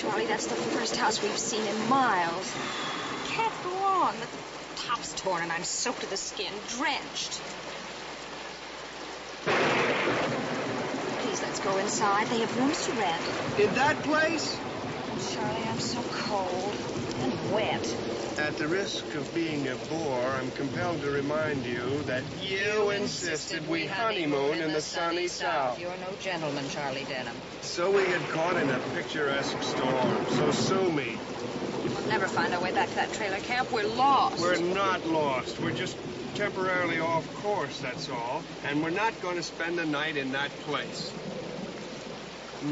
Charlie, that's the first house we've seen in miles. Can't go on. The top's torn and I'm soaked to the skin, drenched. Please, let's go inside. They have rooms to rent. In that place? Oh, Charlie, I'm so cold and wet. At the risk of being a bore, I'm compelled to remind you that you insisted we honeymoon in the sunny south. You're no gentleman, Charlie Denham. So we get caught in a picturesque storm. So sue me. We'll never find our way back to that trailer camp. We're lost. We're not lost. We're just temporarily off course, that's all. And we're not going to spend the night in that place.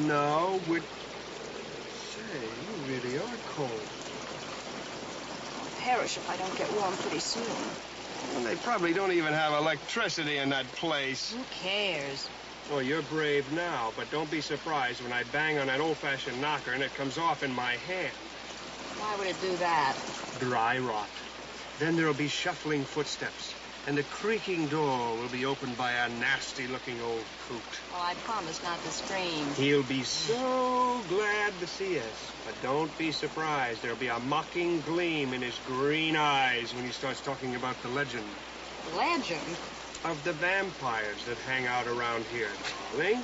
No, we're... Say, you really are cold. I'll perish if I don't get warm pretty soon. And they probably don't even have electricity in that place. Who cares? Well, you're brave now, but don't be surprised when I bang on that old-fashioned knocker and it comes off in my hand. Why would it do that? Dry rot. Then there'll be shuffling footsteps, and the creaking door will be opened by a nasty-looking old coot. Well, I promise not to scream. He'll be so glad to see us, but don't be surprised. There'll be a mocking gleam in his green eyes when he starts talking about the legend. Legend? Of the vampires that hang out around here, darling.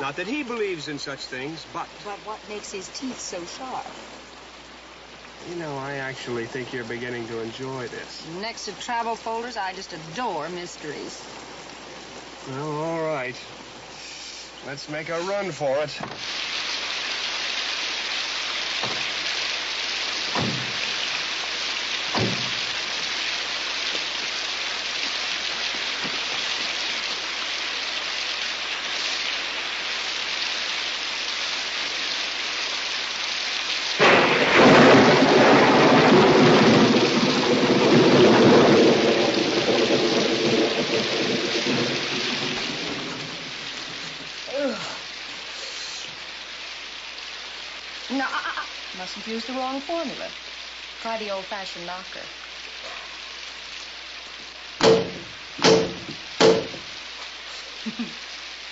Not that he believes in such things, but... But what makes his teeth so sharp? You know, I actually think you're beginning to enjoy this. Next to travel folders, I just adore mysteries. Well, all right. Let's make a run for it. Mustn't use the wrong formula. Try the old-fashioned knocker.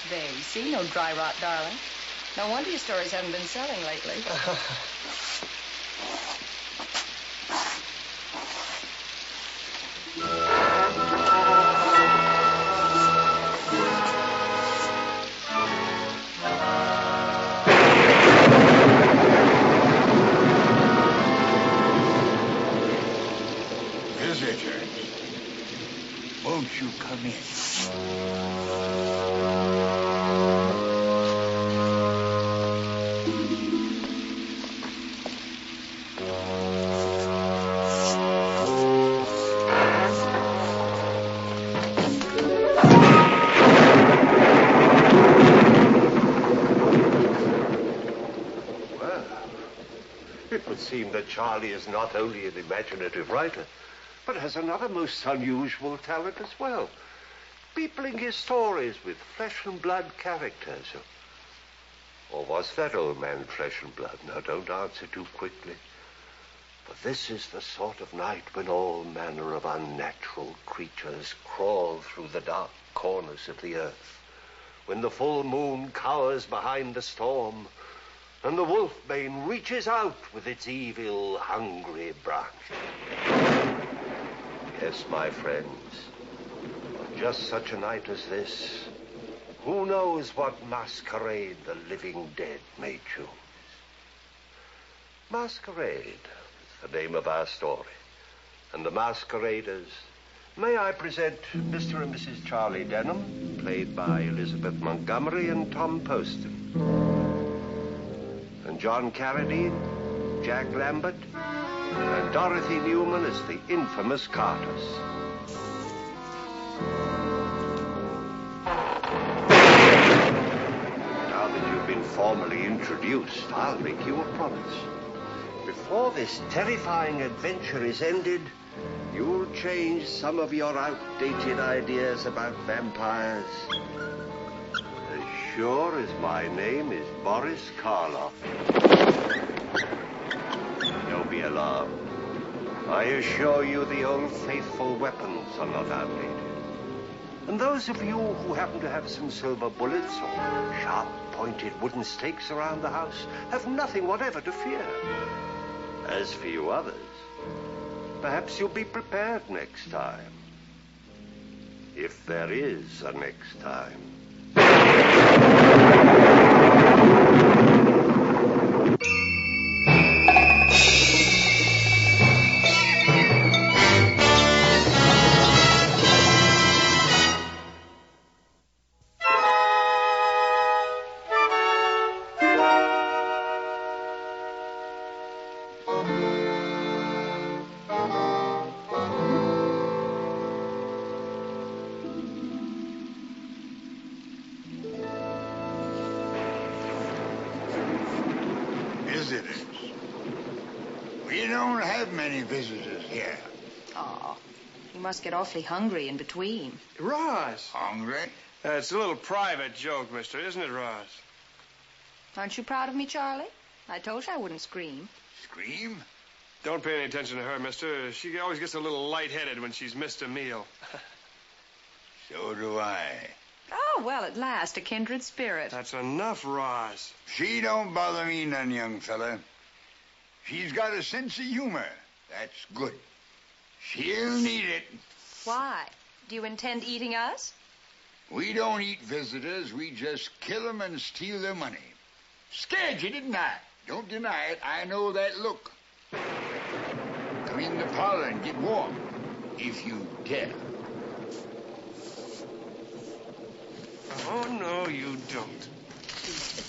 There, you see? No dry rot, darling. No wonder your stories haven't been selling lately. Won't you come in? Well, it would seem that Charlie is not only an imaginative writer, but has another most unusual talent as well. Peopling his stories with flesh and blood characters. Or was that old man flesh and blood? Now, don't answer too quickly. For this is the sort of night when all manner of unnatural creatures crawl through the dark corners of the earth. When the full moon cowers behind the storm, and the wolfbane reaches out with its evil, hungry branch. Yes, my friends, on just such a night as this, who knows what masquerade the living dead may choose? Masquerade is the name of our story. And the masqueraders, may I present Mr. and Mrs. Charlie Denham, played by Elizabeth Montgomery and Tom Poston. And John Carradine, Jack Lambert, and Dorothy Newman as the infamous Carters. Now that you've been formally introduced, I'll make you a promise. Before this terrifying adventure is ended, you'll change some of your outdated ideas about vampires. As sure as my name is Boris Karloff. Don't be alarmed. I assure you the old faithful weapons are not outdated. And those of you who happen to have some silver bullets or sharp pointed wooden stakes around the house have nothing whatever to fear. As for you others, perhaps you'll be prepared next time. If there is a next time. Visitors. We don't have many visitors here. Oh, you must get awfully hungry in between. Roz! Hungry? It's a little private joke, mister, isn't it, Roz? Aren't you proud of me, Charlie? I told you I wouldn't scream. Scream? Don't pay any attention to her, mister. She always gets a little lightheaded when she's missed a meal. So do I. Oh, well, at last, a kindred spirit. That's enough, Roz. She don't bother me none, young fella. She's got a sense of humor. That's good. She'll need it. Why? Do you intend eating us? We don't eat visitors. We just kill 'em and steal their money. Scared you, didn't I? Don't deny it. I know that look. Come in the parlor and get warm, if you dare. Oh, no, you don't.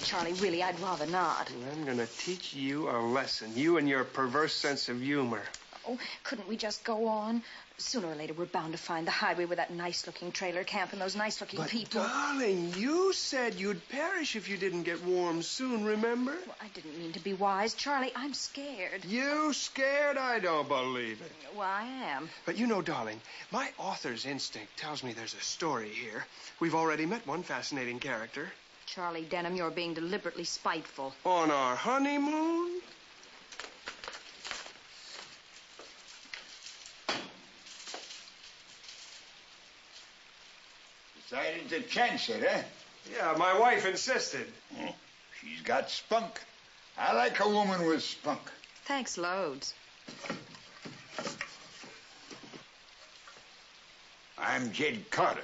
Charlie, really, I'd rather not. I'm going to teach you a lesson, you and your perverse sense of humor. Oh, couldn't we just go on? Sooner or later, we're bound to find the highway with that nice-looking trailer camp and those nice-looking people. Darling, you said you'd perish if you didn't get warm soon, remember? Well, I didn't mean to be wise. Charlie, I'm scared. You scared? I don't believe it. Well, I am. But you know, darling, my author's instinct tells me there's a story here. We've already met one fascinating character. Charlie Denham, you're being deliberately spiteful. On our honeymoon? Decided to chance it, eh? Yeah, my wife insisted. She's got spunk. I like a woman with spunk. Thanks loads. I'm Jed Carter.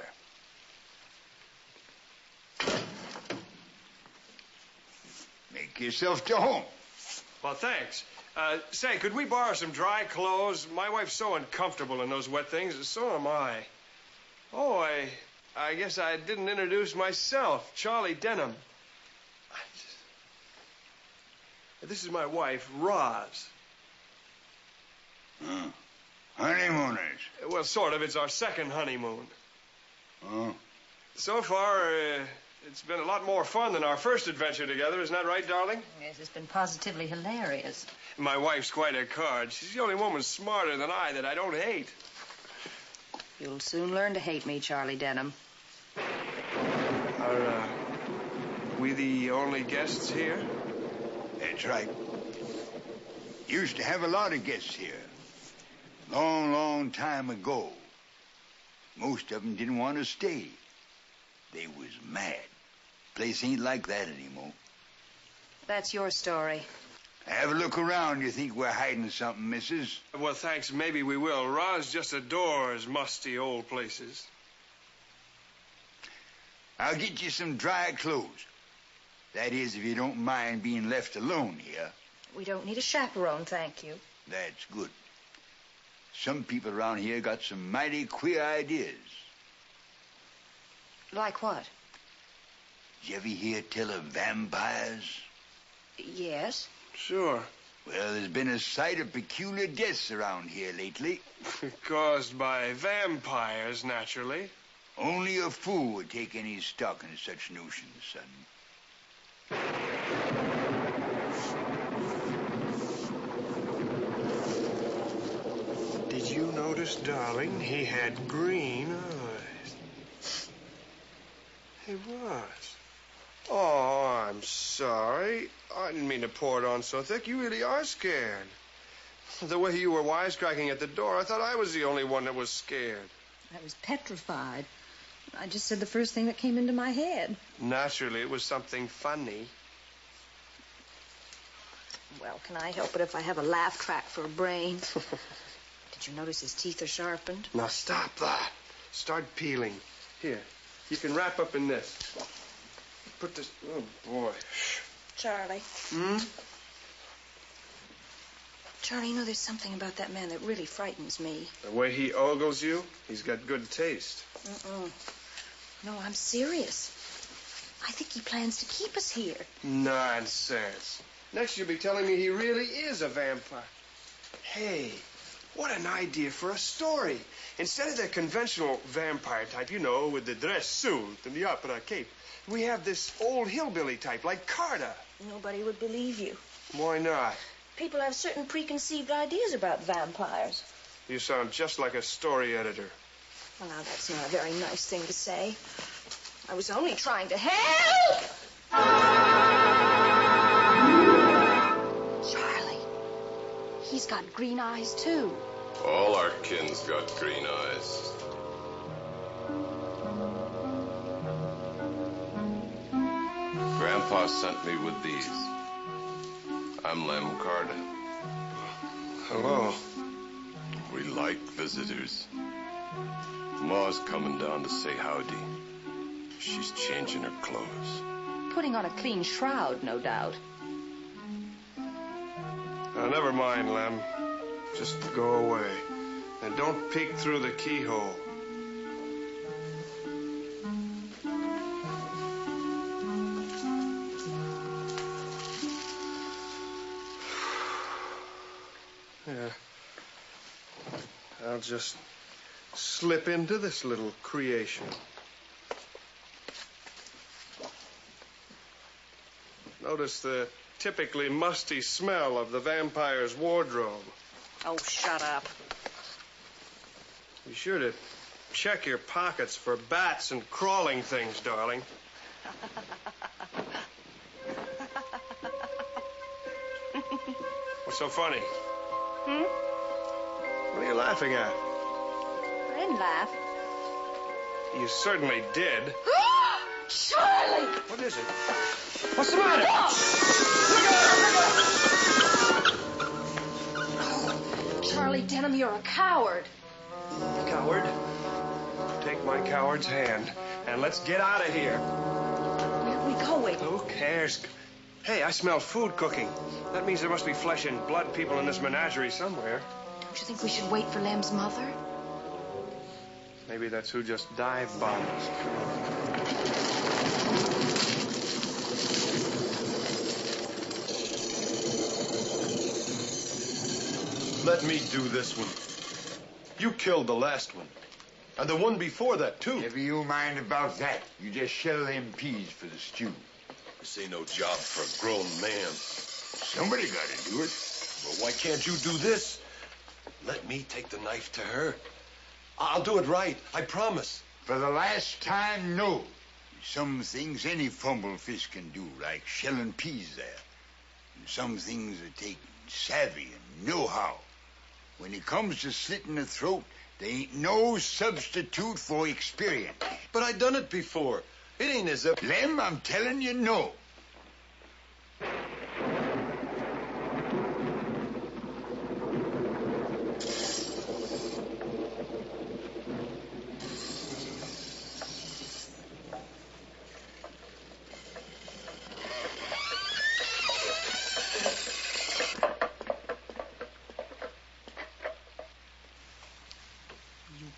Make yourself to home. Well, thanks. Say, could we borrow some dry clothes? My wife's so uncomfortable in those wet things, and so am I. Oh, I guess I didn't introduce myself. Charlie Denham. This is my wife, Roz. Honeymooners. Well, sort of. It's our second honeymoon. Oh. So far, it's been a lot more fun than our first adventure together. Isn't that right, darling? Yes, it's been positively hilarious. My wife's quite a card. She's the only woman smarter than I that I don't hate. You'll soon learn to hate me, Charlie Denham. Are we the only guests here? That's right. Used to have a lot of guests here. Long, long time ago. Most of them didn't want to stay. They was mad. Place ain't like that anymore. That's your story. Have a look around. You think we're hiding something, missus? Well, thanks. Maybe we will. Roz just adores musty old places. I'll get you some dry clothes. That is, if you don't mind being left alone here. We don't need a chaperone, thank you. That's good. Some people around here got some mighty queer ideas. Like what? Did you ever hear tell of vampires? Yes. Sure. Well, there's been a sight of peculiar deaths around here lately. Caused by vampires, naturally. Only a fool would take any stock in such notions, son. Did you notice, darling, he had green eyes? He was. Oh, I'm sorry. I didn't mean to pour it on so thick. You really are scared. The way you were wisecracking at the door, I thought I was the only one that was scared. I was petrified. I just said the first thing that came into my head. Naturally, it was something funny. Well, can I help it if I have a laugh track for a brain? Did you notice his teeth are sharpened? Now stop that. Start peeling. Here, you can wrap up in this. Put this... Oh, boy. Charlie. Hmm? Charlie, you know, there's something about that man that really frightens me. The way he ogles you, he's got good taste. No, I'm serious. I think he plans to keep us here. Nonsense. Next you'll be telling me he really is a vampire. Hey, what an idea for a story. Instead of the conventional vampire type, you know, with the dress suit and the opera cape, we have this old hillbilly type like Carter. Nobody would believe you. Why not? People have certain preconceived ideas about vampires. You sound just like a story editor. Well, now, that's not a very nice thing to say. I was only trying to help! Charlie, he's got green eyes, too. All our kin's got green eyes. Grandpa sent me with these. I'm Lem Carter. Hello. We like visitors. Ma's coming down to say howdy. She's changing her clothes. Putting on a clean shroud, no doubt. Now, never mind, Lem. Just go away. And don't peek through the keyhole. Yeah. I'll just slip into this little creation. Notice the typically musty smell of the vampire's wardrobe. Oh, shut up. Be sure to check your pockets for bats and crawling things, darling. What's so funny? What are you laughing at? I didn't laugh. You certainly did. Charlie! What is it? What's the matter? Charlie Denham, you're a coward. Coward? Take my coward's hand, and let's get out of here. Where are we going? Who cares? Hey, I smell food cooking. That means there must be flesh and blood people in this menagerie somewhere. Don't you think we should wait for Lem's mother? Maybe that's who just dive bombed us. Let me do this one. You killed the last one. And the one before that, too. Never you mind about that. You just shell them peas for the stew. This ain't no job for a grown man. Somebody got to do it. Well, why can't you do this? Let me take the knife to her. I'll do it right. I promise. For the last time, no. Some things any fumblefish can do, like shelling peas there. And some things that take savvy and know-how. When it comes to slitting the throat, there ain't no substitute for experience. But I done it before. It ain't as if... Lem, I'm telling you, no.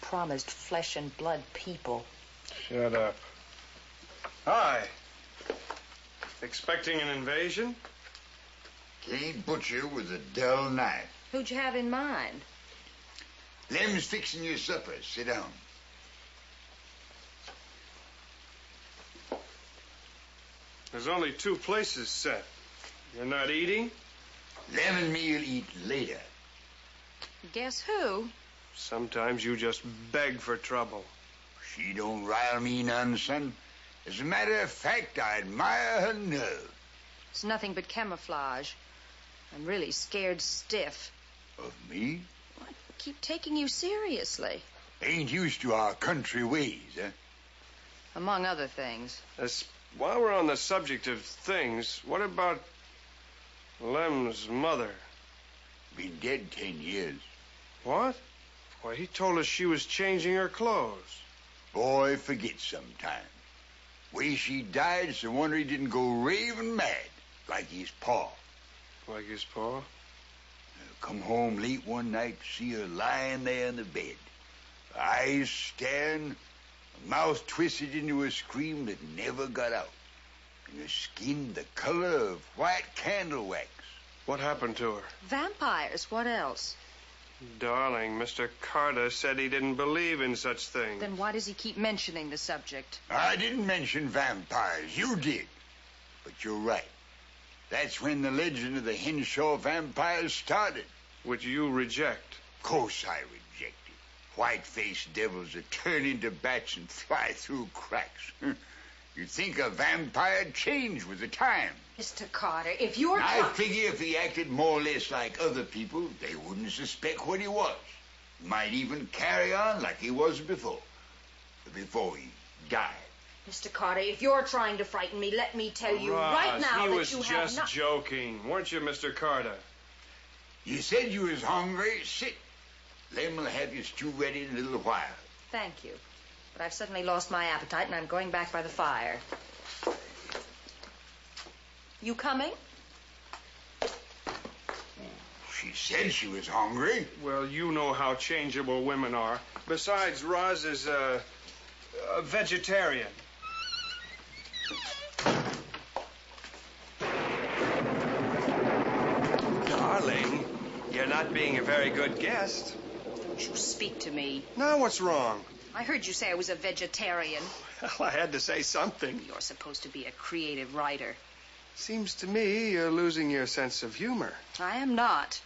Promised flesh and blood people. Shut up. Hi. Expecting an invasion? Can't butcher with a dull knife. Who'd you have in mind? Lem's fixing your supper. Sit down. There's only 2 places set. You're not eating? Lem and me'll eat later. Guess who? Sometimes you just beg for trouble. She don't rile me none, son. As a matter of fact, I admire her nerve. It's nothing but camouflage. I'm really scared stiff. Of me? I keep taking you seriously. Ain't used to our country ways, huh? Among other things. While we're on the subject of things, what about Lem's mother? Been dead 10 years. What? Why, he told us she was changing her clothes. Boy forgets sometime. Way she died, it's a wonder he didn't go raving mad, like his pa. Like his pa? Come home late one night to see her lying there in the bed. Her eyes staring, her mouth twisted into a scream that never got out. And her skin the color of white candle wax. What happened to her? Vampires. What else? Darling, Mr. Carter said he didn't believe in such things. Then why does he keep mentioning the subject? I didn't mention vampires. You did. But you're right. That's when the legend of the Henshaw vampires started. Which you reject. Of course I reject it. White-faced devils that turn into bats and fly through cracks. You'd think a vampire changed with the time. Mr. Carter, if you're... I figure if he acted more or less like other people, they wouldn't suspect what he was. Might even carry on like he was before he died. Mr. Carter, if you're trying to frighten me, let me tell you right now he that was you just have not... joking, weren't you, Mr. Carter? You said you was hungry. Sit. Lem will have your stew ready in a little while. Thank you. But I've suddenly lost my appetite, and I'm going back by the fire. You coming? She said she was hungry. Well, you know how changeable women are. Besides, Roz is a vegetarian. Darling, you're not being a very good guest. Don't you speak to me. Now what's wrong? I heard you say I was a vegetarian. Well, I had to say something. You're supposed to be a creative writer. Seems to me you're losing your sense of humor. I am not.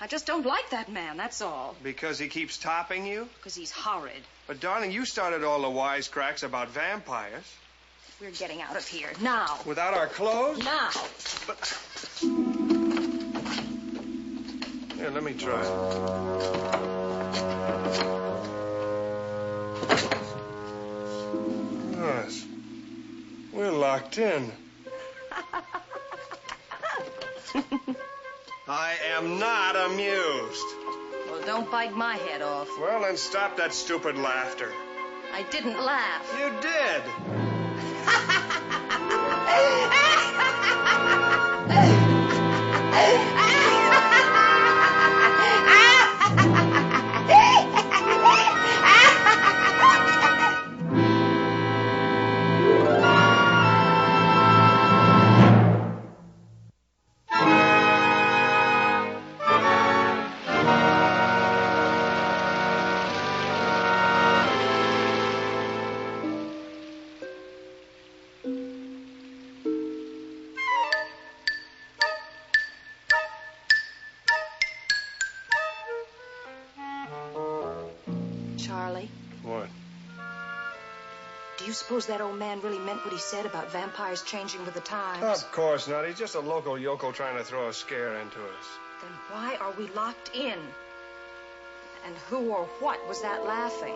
I just don't like that man, that's all. Because he keeps topping you? Because he's horrid. But, darling, you started all the wisecracks about vampires. We're getting out of here. Now. Without our clothes? Now. But... Here, let me try. Yes. We're locked in. I am not amused. Well, don't bite my head off. Well, then stop that stupid laughter. I didn't laugh. You did. Charlie, What? do you suppose that old man really meant what he said about vampires changing with the times? Of course not. He's just a local yokel trying to throw a scare into us. Then why are we locked in? And who or what was that laughing?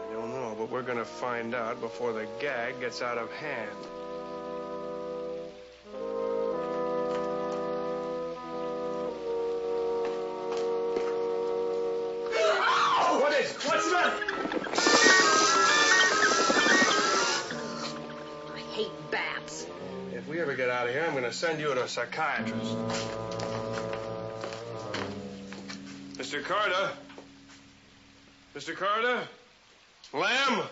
I don't know, but we're going to find out before the gag gets out of hand. What is it? What's that? I hate bats. If we ever get out of here, I'm going to send you to a psychiatrist. Mr. Carter? Mr. Carter? Lamb?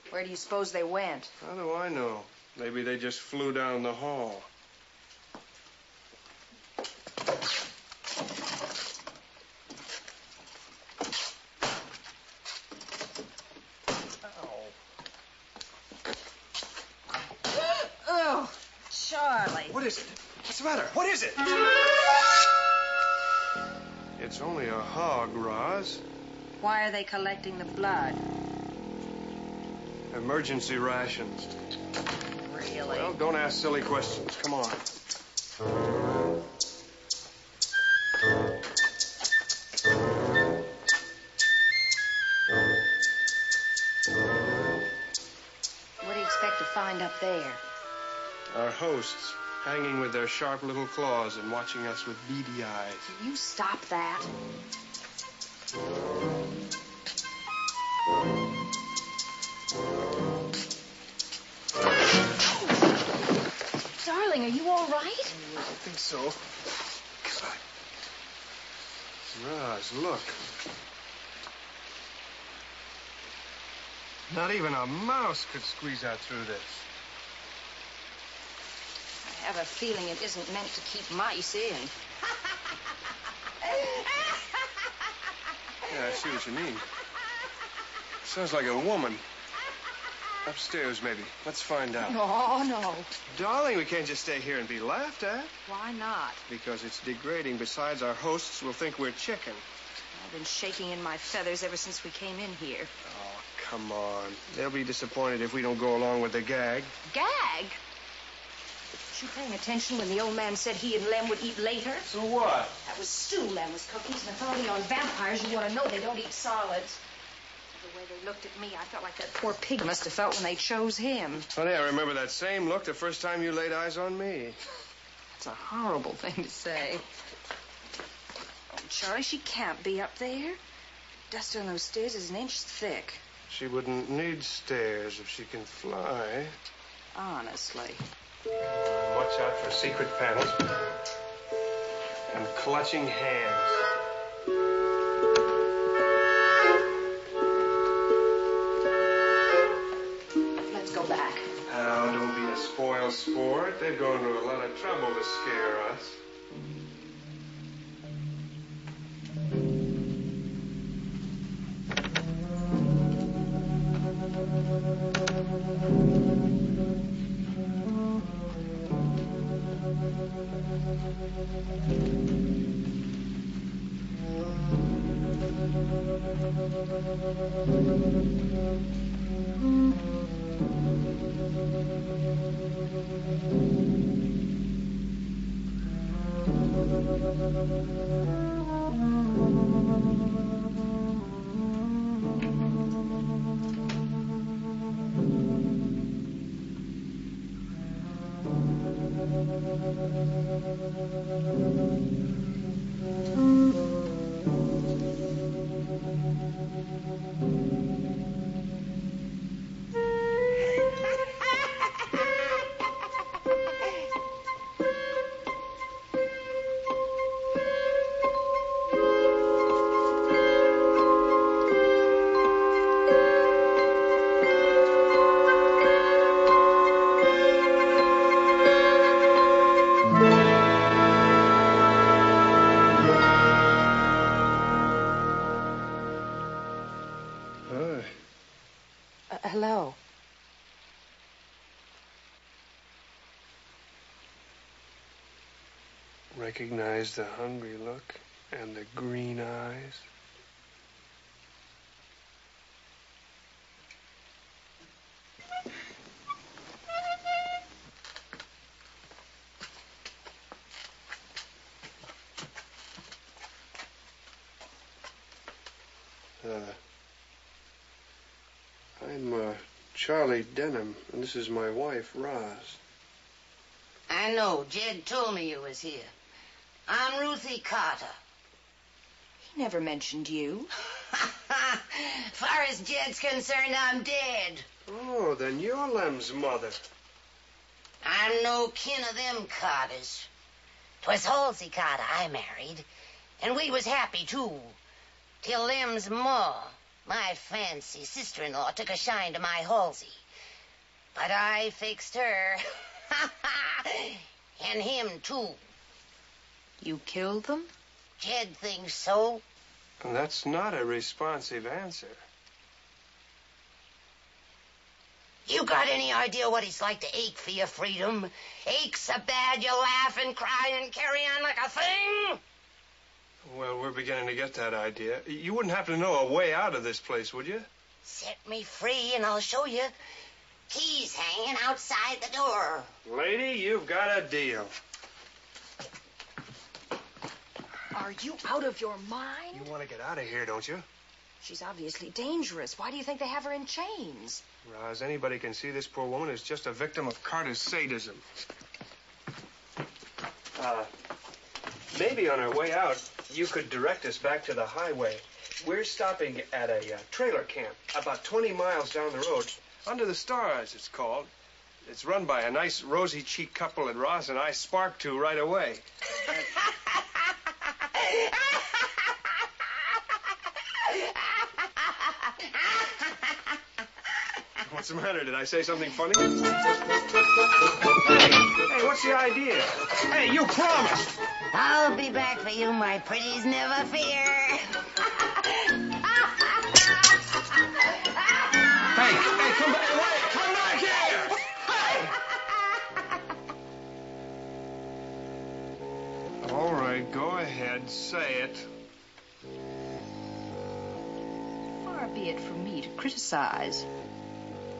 Where do you suppose they went? How do I know? Maybe they just flew down the hall. Oh, Charlie. What is it? What's the matter? What is it? It's only a hog, Roz. Why are they collecting the blood? Emergency rations. Really? Well, don't ask silly questions. Come on. What do you expect to there? Our hosts, hanging with their sharp little claws and watching us with beady eyes. Will you stop that? Darling, are you all right? I think so. Roz, look. Not even a mouse could squeeze out through this. I have a feeling it isn't meant to keep mice in. Yeah, I see what you mean. Sounds like a woman. Upstairs, maybe. Let's find out. No. Darling, we can't just stay here and be laughed at. Why not? Because it's degrading. Besides, our hosts will think we're chicken. I've been shaking in my feathers ever since we came in here. Oh, come on. They'll be disappointed if we don't go along with the gag. Gag? Was you paying attention when the old man said he and Lem would eat later? So what? That was stew, Lem was cookies, and authority on vampires. You want to know they don't eat solids. The way they looked at me, I felt like that poor pig must have felt when they chose him. Funny, I remember that same look the first time you laid eyes on me. That's a horrible thing to say. Oh, Charlie, she can't be up there. Dust on those stairs is an inch thick. She wouldn't need stairs if she can fly. Honestly. Watch out for secret panels and clutching hands. Let's go back. Now, don't be a spoiled sport. They're going to a lot of trouble to scare us. Hello. Recognize the hungry look and the green eyes? I'm Charlie Denham, and this is my wife, Roz. I know. Jed told me you was here. I'm Ruthie Carter. He never mentioned you. Far as Jed's concerned, I'm dead. Oh, then you're Lem's mother. I'm no kin of them Carters. 'Twas Halsey Carter I married, and we was happy, too, till Lem's ma, my fancy sister-in-law, took a shine to my Halsey. But I fixed her. And him, too. You killed them? Jed thinks so. And that's not a responsive answer. You got any idea what it's like to ache for your freedom? Ache so bad you laugh and cry and carry on like a thing? Well, we're beginning to get that idea. You wouldn't happen to know a way out of this place, would you? Set me free and I'll show you. Keys hanging outside the door. Lady, you've got a deal. Are you out of your mind? You want to get out of here, don't you? She's obviously dangerous. Why do you think they have her in chains? Roz, anybody can see this poor woman is just a victim of Carter's sadism. Maybe on our way out, you could direct us back to the highway. We're stopping at a trailer camp about 20 miles down the road. Under the Stars, it's called. It's run by a nice rosy-cheeked couple that Roz and I sparked to right away. What's the matter? Did I say something funny? Hey, what's the idea? Hey, you promised! I'll be back for you, my pretties, never fear. Hey, come back! Wait! Come back here! All right, go ahead, say it. Far be it from me to criticize.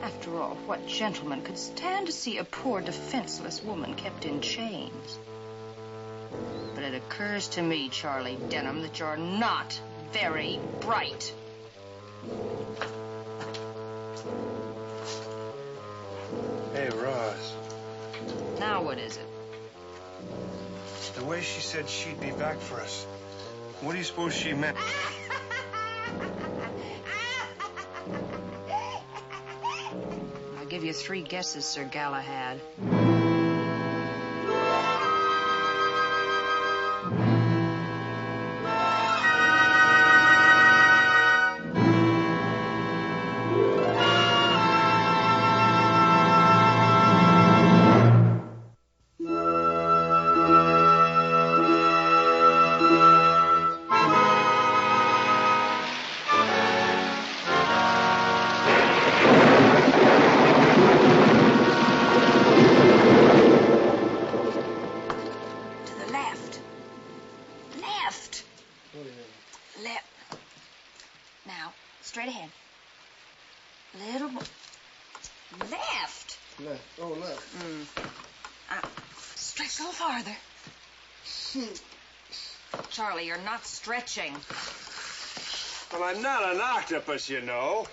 After all, what gentleman could stand to see a poor, defenseless woman kept in chains? But it occurs to me, Charlie Denham, that you're not very bright. Hey, Roz. Now what is it? The way she said she'd be back for us. What do you suppose she meant? I'll give you 3 guesses, Sir Galahad. Straight ahead. Little more. Left. Left. Oh, left. Stretch a little farther. Charlie, you're not stretching. Well, I'm not an octopus, you know.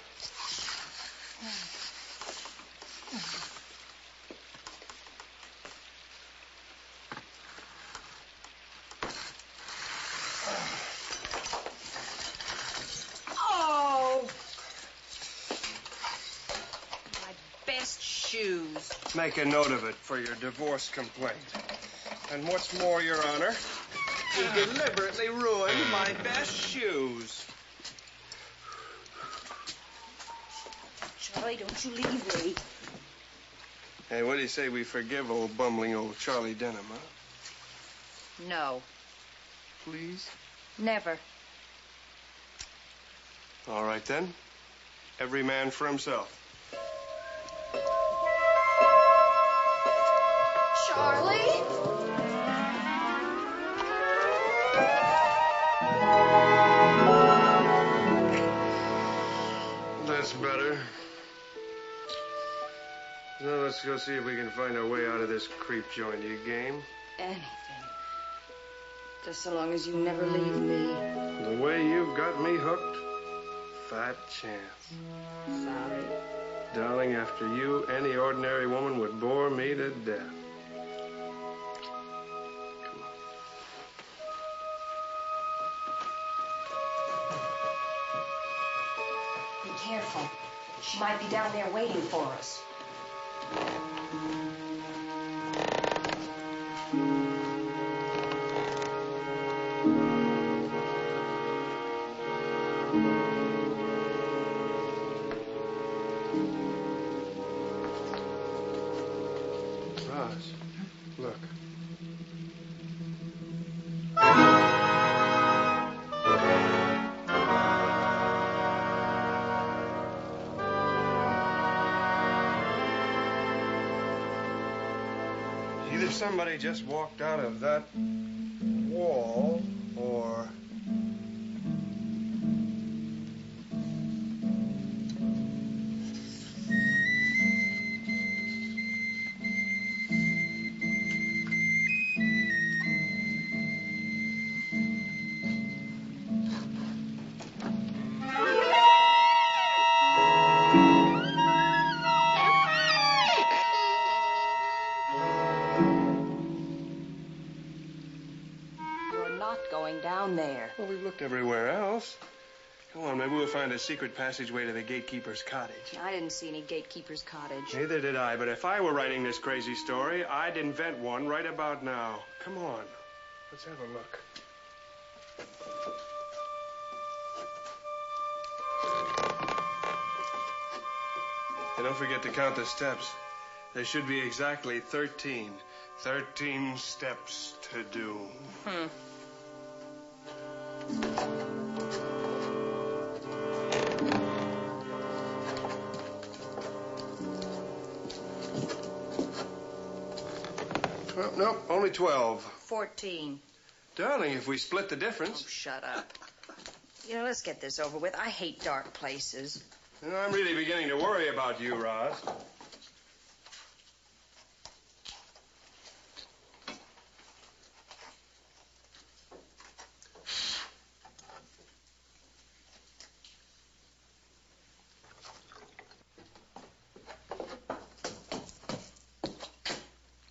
Shoes. Make a note of it for your divorce complaint. And what's more, Your Honor, you deliberately ruined my best shoes. Charlie, don't you leave me. Hey, what do you say we forgive old bumbling old Charlie Denham, huh? No. Please? Never. All right, then. Every man for himself. Charlie? That's better. Now let's go see if we can find our way out of this creep joint. You game? Anything. Just so long as you never leave me. The way you've got me hooked, fat chance. Sorry. Darling, after you, any ordinary woman would bore me to death. Be careful. She might be down there waiting for us. Roz, look. Either somebody just walked out of that wall, or... locked going down there. Well, we've looked everywhere else. Come on, maybe we'll find a secret passageway to the gatekeeper's cottage. I didn't see any gatekeeper's cottage. Neither did I, but if I were writing this crazy story, I'd invent one right about now. Come on, let's have a look. And don't forget to count the steps. There should be exactly 13. 13 steps to do. Well, nope, only 12. 14. Darling, if we split the difference. Oh, shut up. Let's get this over with. I hate dark places. I'm really beginning to worry about you, Roz.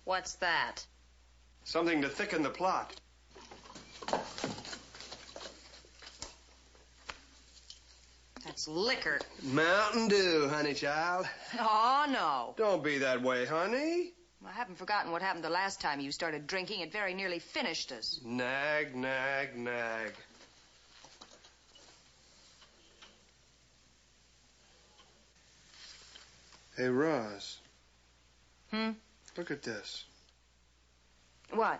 What's that? Something to thicken the plot. That's liquor. Mountain Dew, honey child. Oh, no. Don't be that way, honey. I haven't forgotten what happened the last time you started drinking. It very nearly finished us. Nag, nag, nag. Hey, Roz. Look at this. What?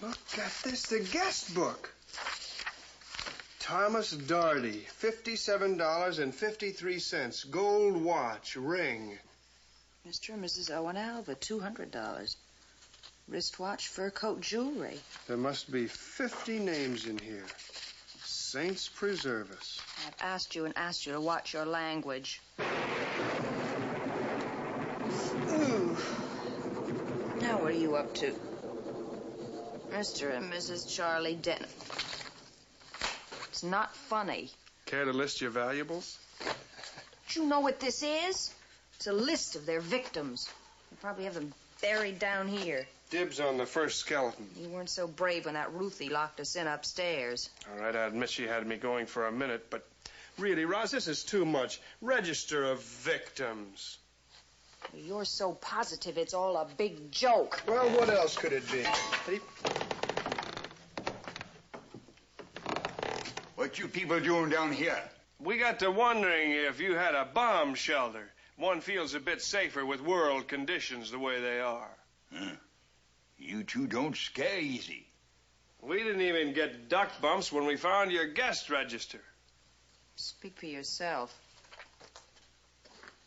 Look at this, the guest book. Thomas Darty, $57.53. Gold watch, ring. Mr. and Mrs. Owen Alva, $200. Wristwatch, fur coat, jewelry. There must be 50 names in here. Saints preserve us. I've asked you and asked you to watch your language. Ooh. Now what are you up to? Mr. and Mrs. Charlie Denton. It's not funny. Care to list your valuables? Don't you know what this is? It's a list of their victims. They probably have them buried down here. Dibs on the first skeleton. You weren't so brave when that Ruthie locked us in upstairs. All right, I admit she had me going for a minute, but really, Roz, this is too much. Register of victims. You're so positive it's all a big joke. Well, what else could it be? What you people doing down here? We got to wondering if you had a bomb shelter. One feels a bit safer with world conditions the way they are. Huh. You two don't scare easy. We didn't even get duck bumps when we found your guest register. Speak for yourself.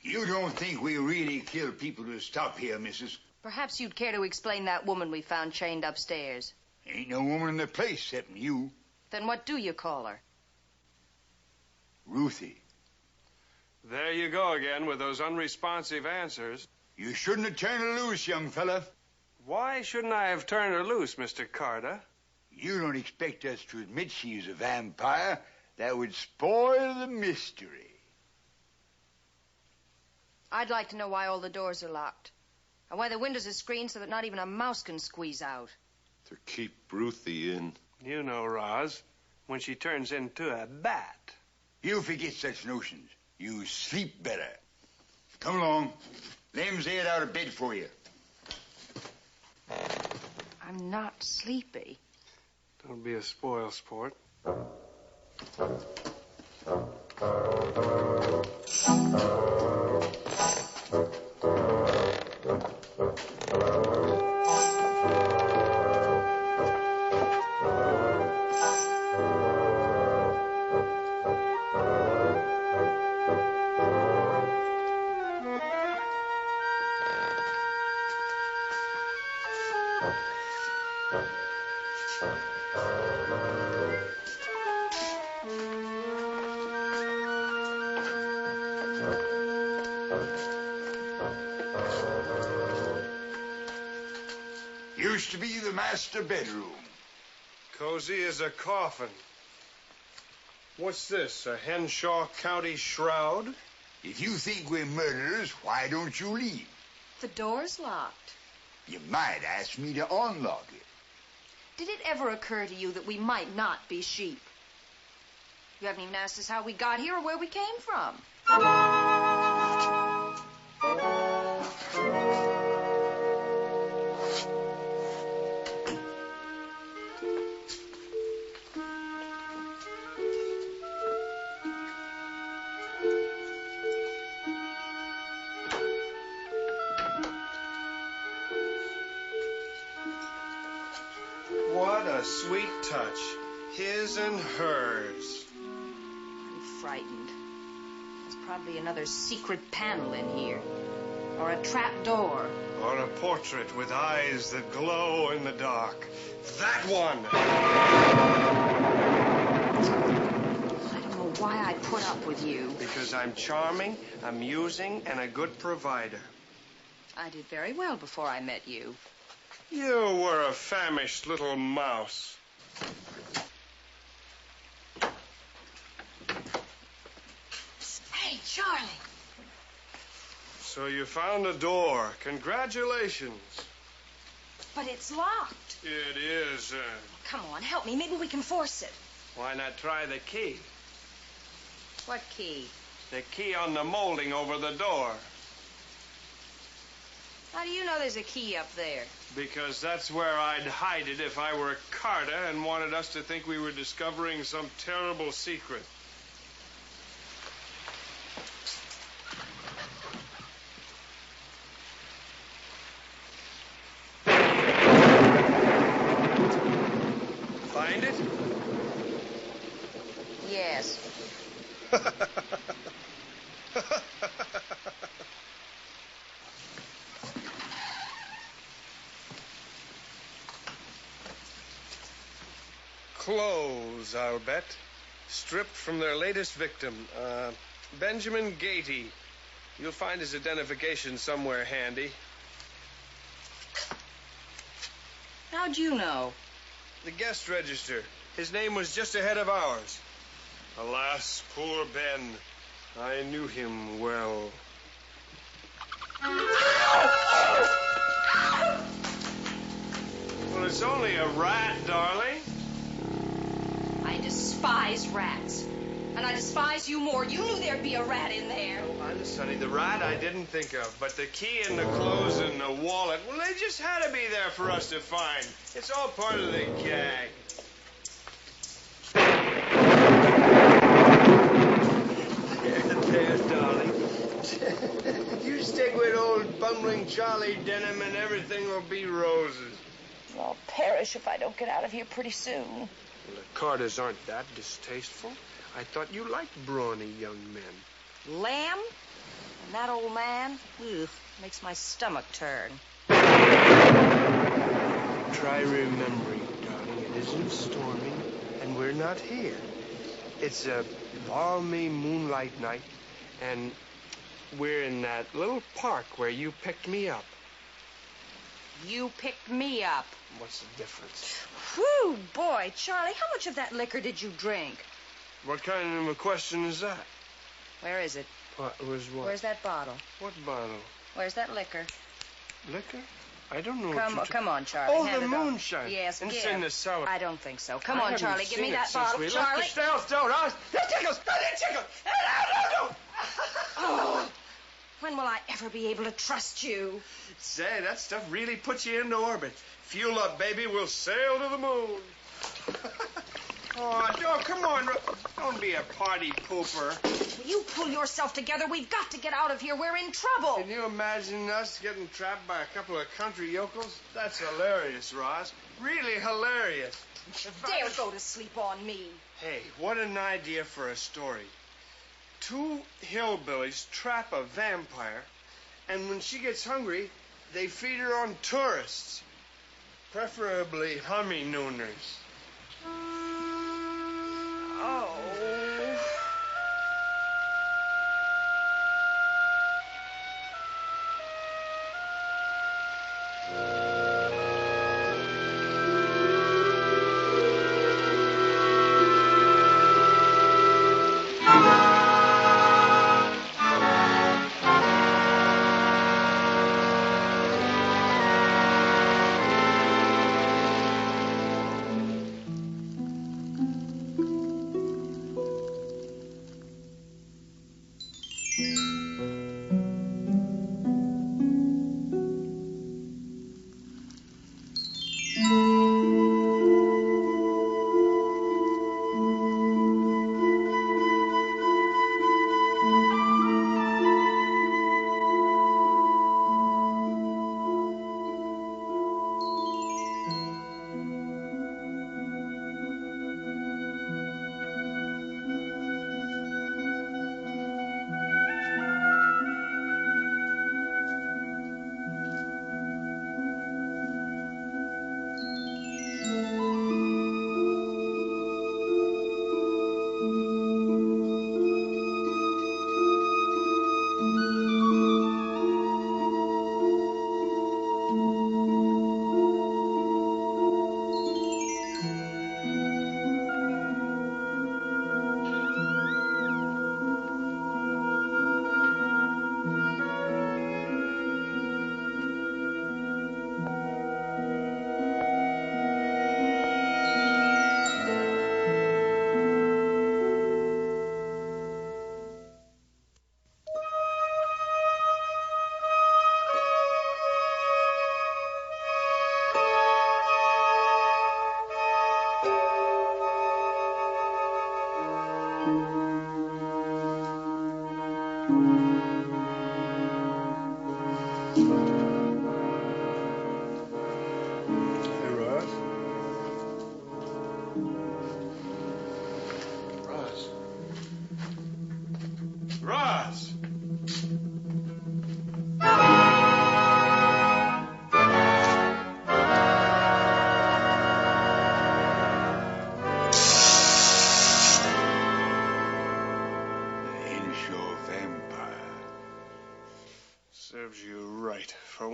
You don't think we really kill people to stop here, missus? Perhaps you'd care to explain that woman we found chained upstairs. Ain't no woman in the place except you. Then what do you call her? Ruthie. There you go again with those unresponsive answers. You shouldn't have turned her loose, young fella. Why shouldn't I have turned her loose, Mr. Carter? You don't expect us to admit she's a vampire. That would spoil the mystery. I'd like to know why all the doors are locked. And why the windows are screened so that not even a mouse can squeeze out. To keep Ruthie in. You know, Roz, when she turns into a bat. You forget such notions. You sleep better. Come along. Lem's head out of bed for you. I'm not sleepy. Don't be a spoil sport. Used to be the master bedroom. Cozy as a coffin. What's this, a Henshaw County shroud? If you think we're murderers, why don't you leave? The door's locked. You might ask me to unlock it. Did it ever occur to you that we might not be sheep? You haven't even asked us how we got here or where we came from. What a sweet touch. His and hers. I'm frightened. There's probably another secret panel in here. Or a trap door. Or a portrait with eyes that glow in the dark. That one! I don't know why I put up with you. Because I'm charming, amusing, and a good provider. I did very well before I met you. You were a famished little mouse. Hey, Charlie. So you found a door. Congratulations. But it's locked. It is. Come on, help me. Maybe we can force it. Why not try the key? What key? The key on the molding over the door. How do you know there's a key up there? Because that's where I'd hide it if I were Carter and wanted us to think we were discovering some terrible secret. Find it? Yes. Clothes, I'll bet. Stripped from their latest victim, Benjamin Gatey. You'll find his identification somewhere handy. How'd you know? The guest register. His name was just ahead of ours. Alas, poor Ben. I knew him well. Well, it's only a rat, darling. I despise rats. And I despise you more. You knew there'd be a rat in there. Honest, Sonny, the rat I didn't think of. But the key and the clothes and the wallet, well, they just had to be there for us to find. It's all part of the gag. There, darling. You stick with old bumbling Charlie Denham and everything will be roses. I'll perish if I don't get out of here pretty soon. Well, the Carters aren't that distasteful. I thought you liked brawny young men. Lamb? And that old man? Ugh, makes my stomach turn. Try remembering, darling, it isn't storming, and we're not here. It's a balmy moonlight night, and we're in that little park where you picked me up. You picked me up. What's the difference? Whew, boy, Charlie, how much of that liquor did you drink? What kind of a question is that? Where is it? What was what? Where's that bottle? What bottle? Where's that liquor? Liquor? I don't know. Come on, Charlie. Oh, hand the it on. moonshine. Yes, and give. it's in the cellar. I don't think so. Come I on, haven't Charlie. Give me seen it that since bottle, we left Charlie. the stone. That tickles. That tickles. No. Oh, when will I ever be able to trust you? Say, that stuff really puts you into orbit. Fuel up, baby. We'll sail to the moon. Oh, no, come on. Don't be a party pooper. Will you pull yourself together? We've got to get out of here. We're in trouble. Can you imagine us getting trapped by a couple of country yokels? That's hilarious, Roz. Really hilarious. Dare go to sleep on me. Hey, what an idea for a story. 2 hillbillies trap a vampire, and when she gets hungry, they feed her on tourists. Preferably honeymooners. Oh.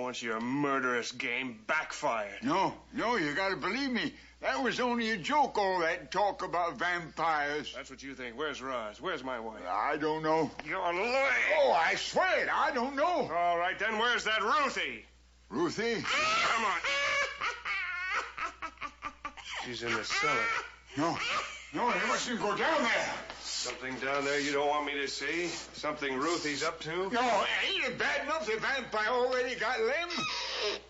once your murderous game backfired. No, you gotta believe me. That was only a joke, all that talk about vampires. That's what you think. Where's Roz? Where's my wife? I don't know. You're lying. Oh, I swear it. I don't know. All right, then where's that Ruthie? Ruthie? Come on. She's in the cellar. No, you mustn't go down there. Something down there you don't want me to see? Something Ruthie's up to? No, ain't it bad enough the vampire already got Lem?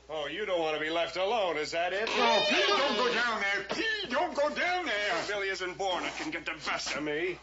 Oh, you don't want to be left alone, is that it? No, please don't go down there. Please don't go down there. Billy isn't born. It can get the best of me.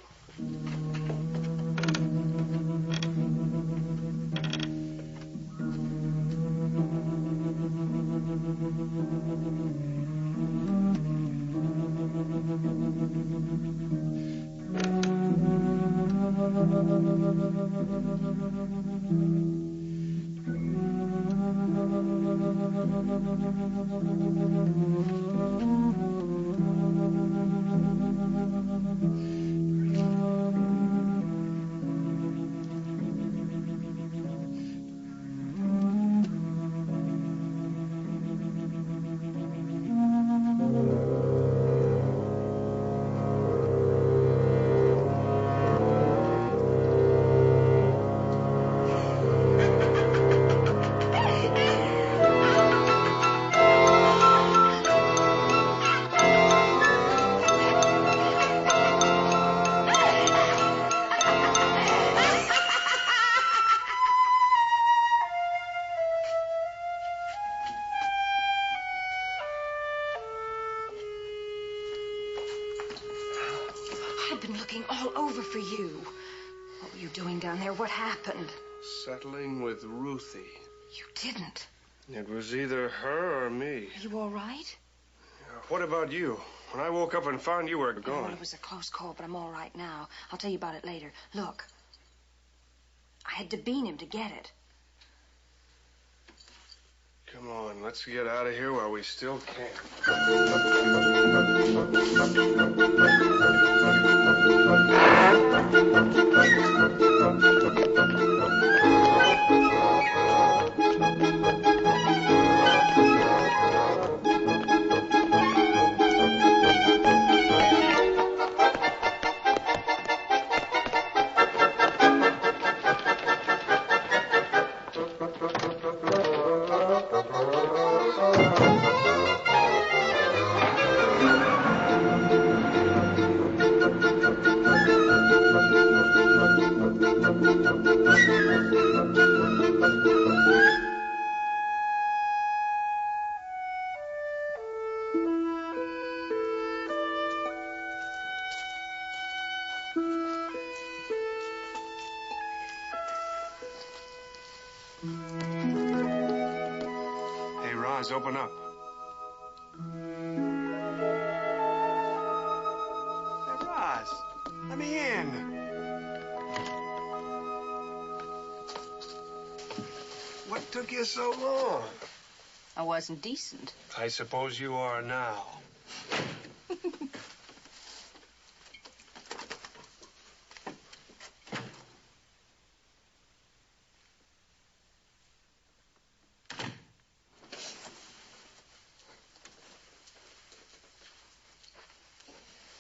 I've been looking all over for you. What were you doing down there? What happened? Settling with Ruthie. You didn't. It was either her or me. Are you all right? What about you? When I woke up and found you were Oh, gone. it was a close call, but I'm all right now. I'll tell you about it later. Look, I had to bean him to get it. Come on, let's get out of here while we still can. Hey, Roz, open up. Hey, Roz, let me in. What took you so long? I wasn't decent. I suppose you are now.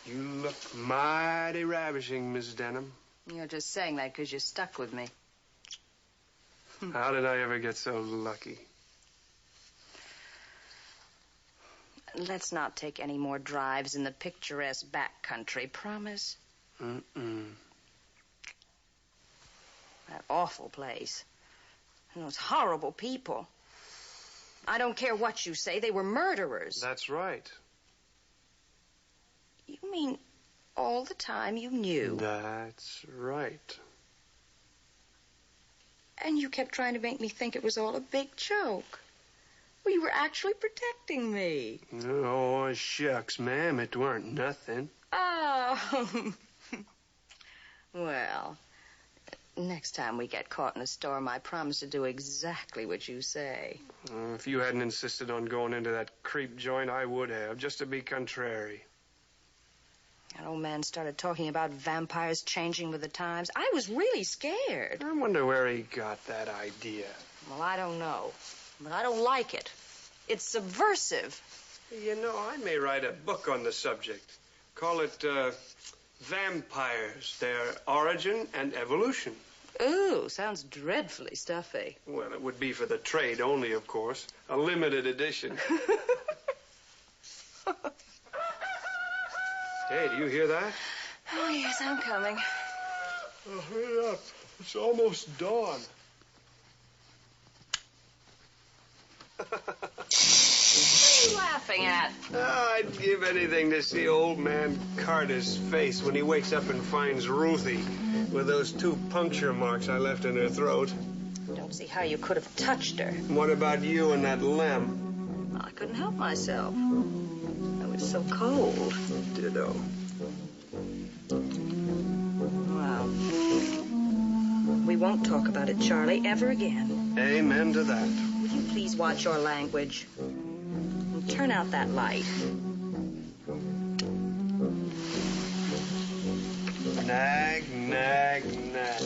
You look mighty ravishing, Miss Denham. You're just saying that because you're stuck with me. How did I ever get so lucky? Let's not take any more drives in the picturesque back country, promise? Mm-mm. That awful place. And those horrible people. I don't care what you say, they were murderers. That's right. You mean all the time you knew? That's right. And you kept trying to make me think it was all a big joke. Well, you were actually protecting me. Oh, shucks, ma'am, it weren't nothing. Oh. Well, next time we get caught in a storm, I promise to do exactly what you say. If you hadn't insisted on going into that creep joint, I would have, just to be contrary. That old man started talking about vampires changing with the times. I was really scared. I wonder where he got that idea. Well, I don't know. but I don't like it. It's subversive. You know, I may write a book on the subject. Call it Vampires, Their Origin and Evolution. Ooh, sounds dreadfully stuffy. Well, it would be for the trade only, of course. A limited edition. Hey, do you hear that? Oh, yes, I'm coming. Oh, hurry up. It's almost dawn. What are you laughing at? Oh, I'd give anything to see old man Carter's face when he wakes up and finds Ruthie with those 2 puncture marks I left in her throat. Don't see how you could have touched her. What about you and that lamb? I couldn't help myself. I was so cold. Ditto. Well, we won't talk about it, Charlie, ever again. Amen to that. Will you please watch your language? And turn out that light. Nag, nag, nag.